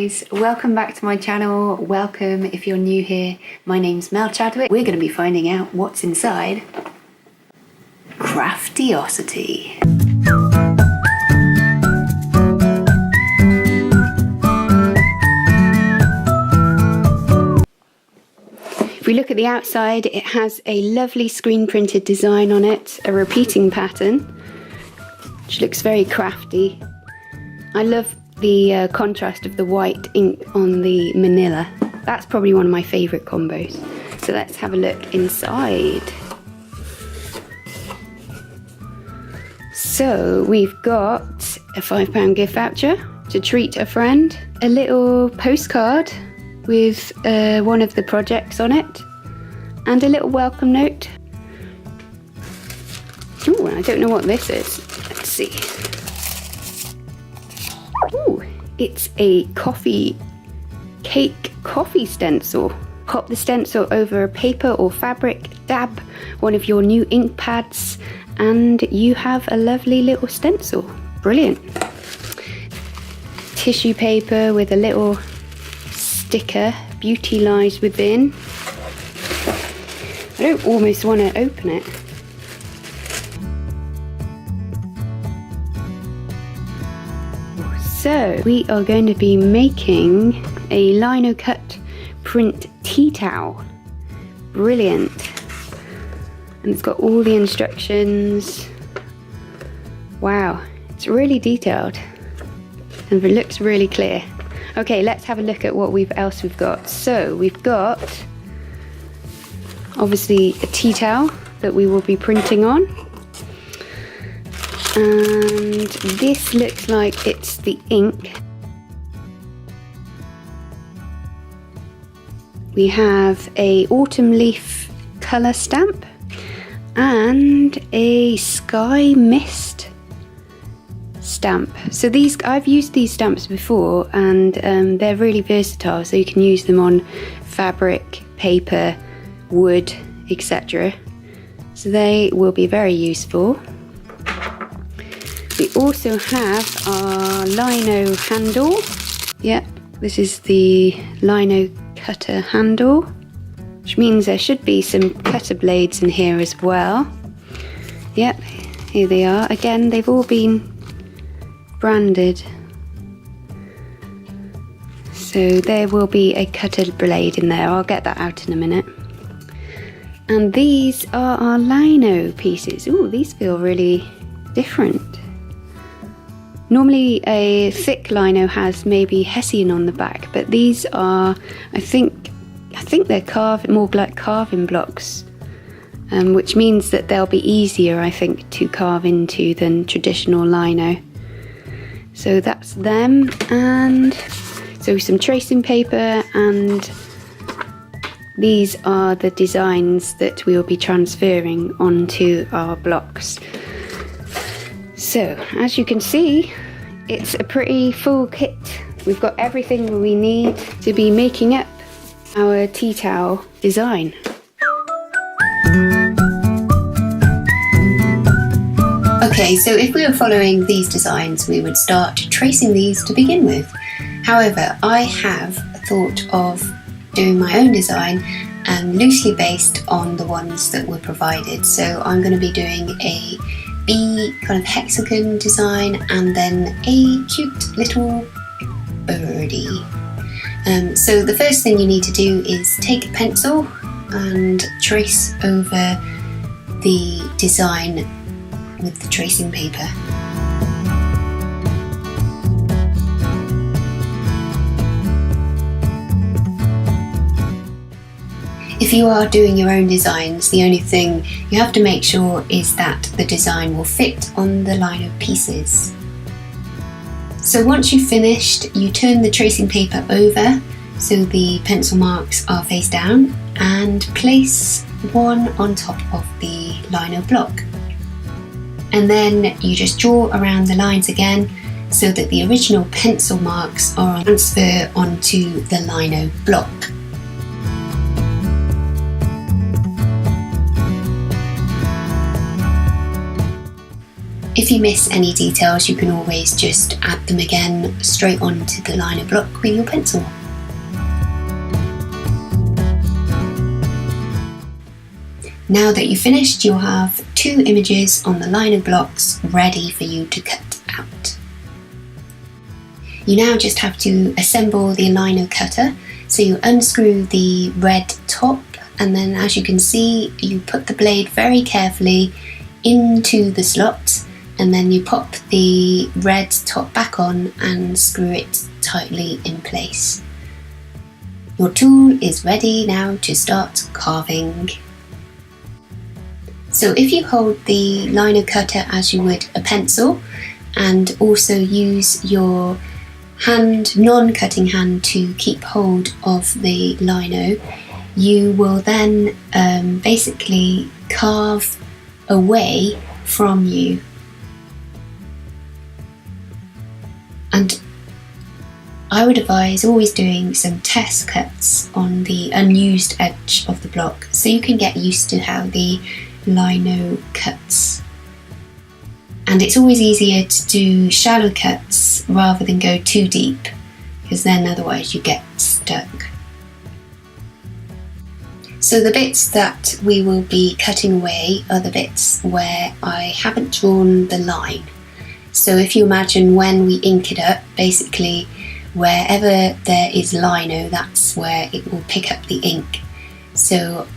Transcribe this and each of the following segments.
guys, welcome back to my channel. Welcome if you're new here. My name's Mel Chadwick. We're going to be finding out what's inside Craftiosity. If we look at the outside, it has a lovely screen printed design on it, a repeating pattern, which looks very crafty. I love the contrast of the white ink on the manila. That's probably one of my favourite combos. So let's have a look inside. So we've got a £5 gift voucher to treat a friend, a little postcard with one of the projects on it, and a little welcome note. Ooh, I don't know what this is. Let's see. Ooh, it's a cake coffee stencil. Pop the stencil over a paper or fabric, dab one of your new ink pads, and you have a lovely little stencil. Brilliant. Tissue paper with a little sticker, beauty lies within. I don't almost want to open it. So we are going to be making a linocut print tea towel. Brilliant. And it's got all the instructions. Wow, it's really detailed and it looks really clear. Okay, let's have a look at what else we've got. So we've got obviously a tea towel that we will be printing on. And this looks like it's the ink. We have a autumn leaf colour stamp and a sky mist stamp. So these, I've used these stamps before, and they're really versatile, so you can use them on fabric, paper, wood, etc. So they will be very useful. We also have our lino handle. Yep, this is the lino cutter handle, which means there should be some cutter blades in here as well. Yep, here they are. Again, they've all been branded. So there will be a cutter blade in there. I'll get that out in a minute. And these are our lino pieces. Ooh, these feel really different. Normally a thick lino has maybe hessian on the back, but these are, I think they're more like carving blocks, which means that they'll be easier, I think, to carve into than traditional lino. So that's them, and so some tracing paper, and these are the designs that we will be transferring onto our blocks. So, as you can see, it's a pretty full kit. We've got everything we need to be making up our tea towel design. Okay, so if we were following these designs, we would start tracing these to begin with. However, I have thought of doing my own design, loosely based on the ones that were provided. So I'm going to be doing a bee kind of hexagon design, and then a cute little birdie. So the first thing you need to do is take a pencil and trace over the design with the tracing paper. If you are doing your own designs, the only thing you have to make sure is that the design will fit on the lino pieces. So once you've finished, you turn the tracing paper over so the pencil marks are face down, and place one on top of the lino block. And then you just draw around the lines again so that the original pencil marks are transfer onto the lino block. If you miss any details, you can always just add them again straight onto the lino block with your pencil. Now that you've finished, you'll have 2 images on the lino blocks ready for you to cut out. You now just have to assemble the lino cutter. So you unscrew the red top, and then as you can see, you put the blade very carefully into the slot, and then you pop the red top back on and screw it tightly in place. Your tool is ready now to start carving. So if you hold the lino cutter as you would a pencil, and also use your hand, non-cutting hand, to keep hold of the lino, you will then basically carve away from you. And I would advise always doing some test cuts on the unused edge of the block so you can get used to how the lino cuts. And it's always easier to do shallow cuts rather than go too deep, because then otherwise you get stuck. So the bits that we will be cutting away are the bits where I haven't drawn the line. So if you imagine when we ink it up, basically wherever there is lino, that's where it will pick up the ink. So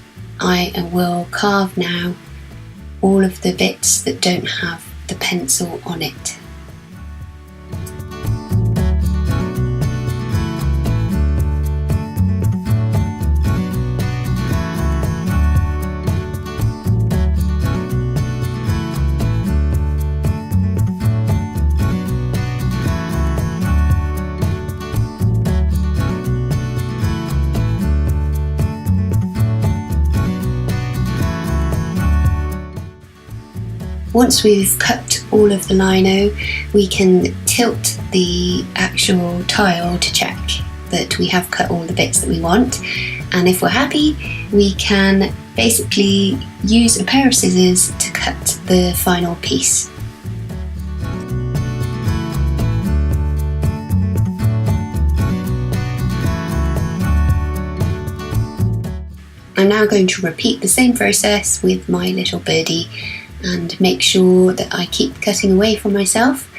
I will carve now all of the bits that don't have the pencil on it. Once we've cut all of the lino, we can tilt the actual tile to check that we have cut all the bits that we want. And if we're happy, we can basically use a pair of scissors to cut the final piece. I'm now going to repeat the same process with my little birdie and make sure that I keep cutting away from myself,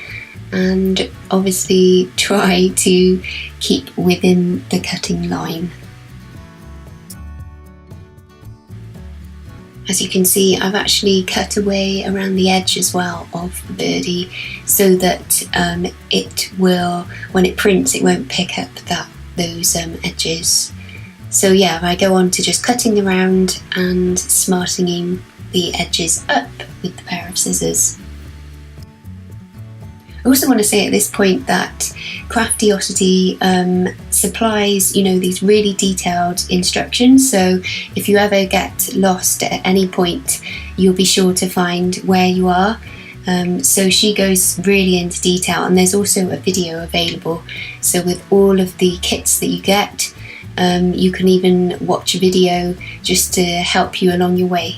and obviously try to keep within the cutting line. As you can see, I've actually cut away around the edge as well of the birdie, so that it will, when it prints, it won't pick up those edges. So yeah, I go on to just cutting around and smartening the edges up with the pair of scissors. I also want to say at this point that Craftiosity supplies, these really detailed instructions, so if you ever get lost at any point, you'll be sure to find where you are. So she goes really into detail, and there's also a video available, so with all of the kits that you get, you can even watch a video just to help you along your way.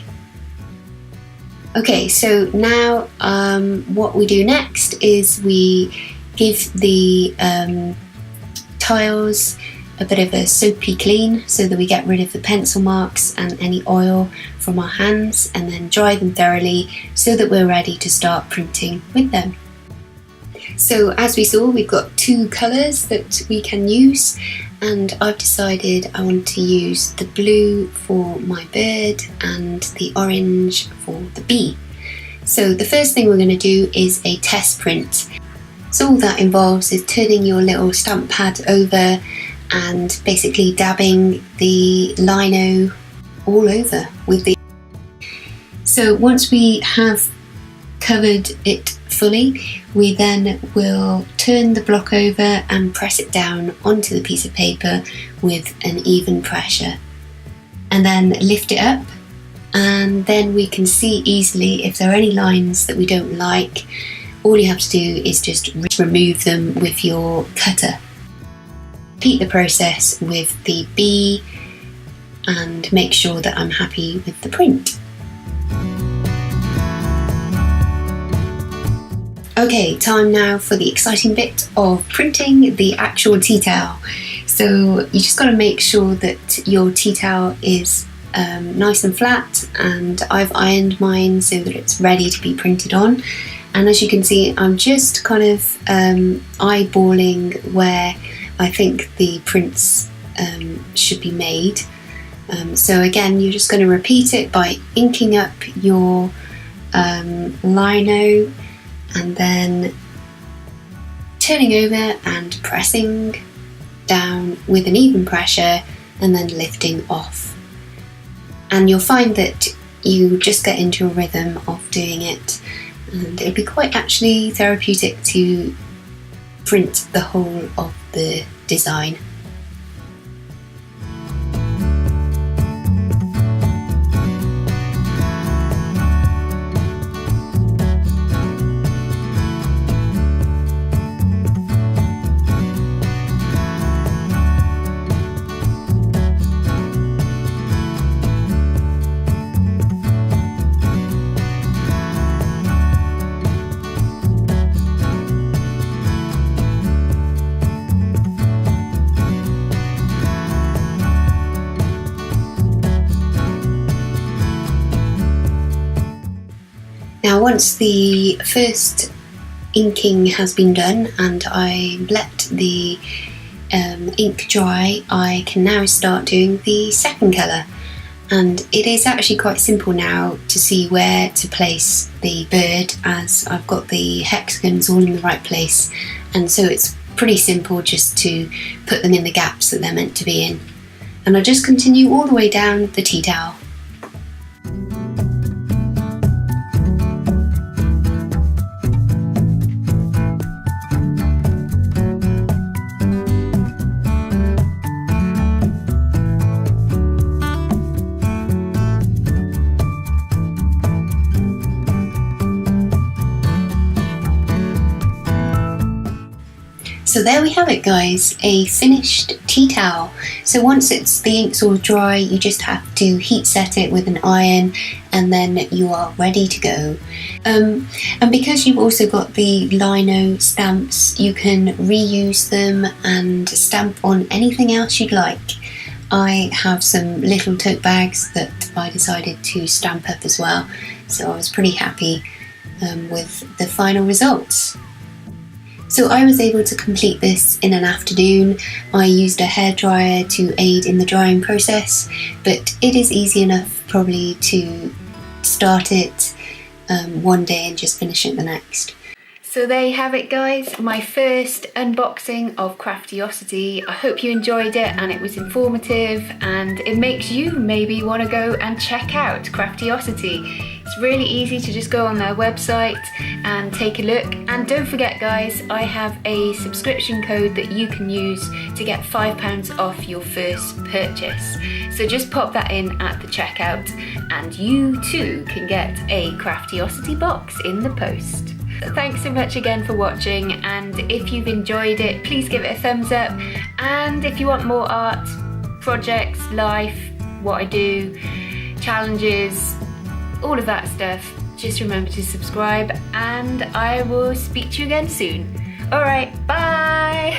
Okay, so now what we do next is we give the tiles a bit of a soapy clean so that we get rid of the pencil marks and any oil from our hands, and then dry them thoroughly so that we're ready to start printing with them. So as we saw, we've got 2 colours that we can use, and I've decided I want to use the blue for my bird and the orange for the bee. So the first thing we're going to do is a test print. So all that involves is turning your little stamp pad over and basically dabbing the lino all over with the... So once we have covered it fully, we then will turn the block over and press it down onto the piece of paper with an even pressure, and then lift it up, and then we can see easily if there are any lines that we don't like. All you have to do is just remove them with your cutter. Repeat the process with the bee and make sure that I'm happy with the print. Okay, time now for the exciting bit of printing the actual tea towel. So you just got to make sure that your tea towel is nice and flat, and I've ironed mine so that it's ready to be printed on. And as you can see, I'm just kind of eyeballing where I think the prints should be made. So again, you're just going to repeat it by inking up your lino and then turning over and pressing down with an even pressure and then lifting off. And you'll find that you just get into a rhythm of doing it, and it'll be quite actually therapeutic to print the whole of the design. Now once the first inking has been done and I let the ink dry, I can now start doing the second colour. And it is actually quite simple now to see where to place the bird, as I've got the hexagons all in the right place, and so it's pretty simple just to put them in the gaps that they're meant to be in. And I just continue all the way down the tea towel. So there we have it guys, a finished tea towel. So once the ink's all dry, you just have to heat set it with an iron and then you are ready to go. And because you've also got the lino stamps, you can reuse them and stamp on anything else you'd like. I have some little tote bags that I decided to stamp up as well, so I was pretty happy with the final results. So I was able to complete this in an afternoon. I used a hairdryer to aid in the drying process, but it is easy enough probably to start it one day and just finish it the next. So there you have it guys, my first unboxing of Craftiosity. I hope you enjoyed it and it was informative and it makes you maybe want to go and check out Craftiosity. It's really easy to just go on their website and take a look. And don't forget guys, I have a subscription code that you can use to get £5 off your first purchase. So just pop that in at the checkout and you too can get a Craftiosity box in the post. Thanks so much again for watching, and if you've enjoyed it, please give it a thumbs up. And if you want more art, projects, life, what I do, challenges, all of that stuff, just remember to subscribe and I will speak to you again soon. Alright, bye!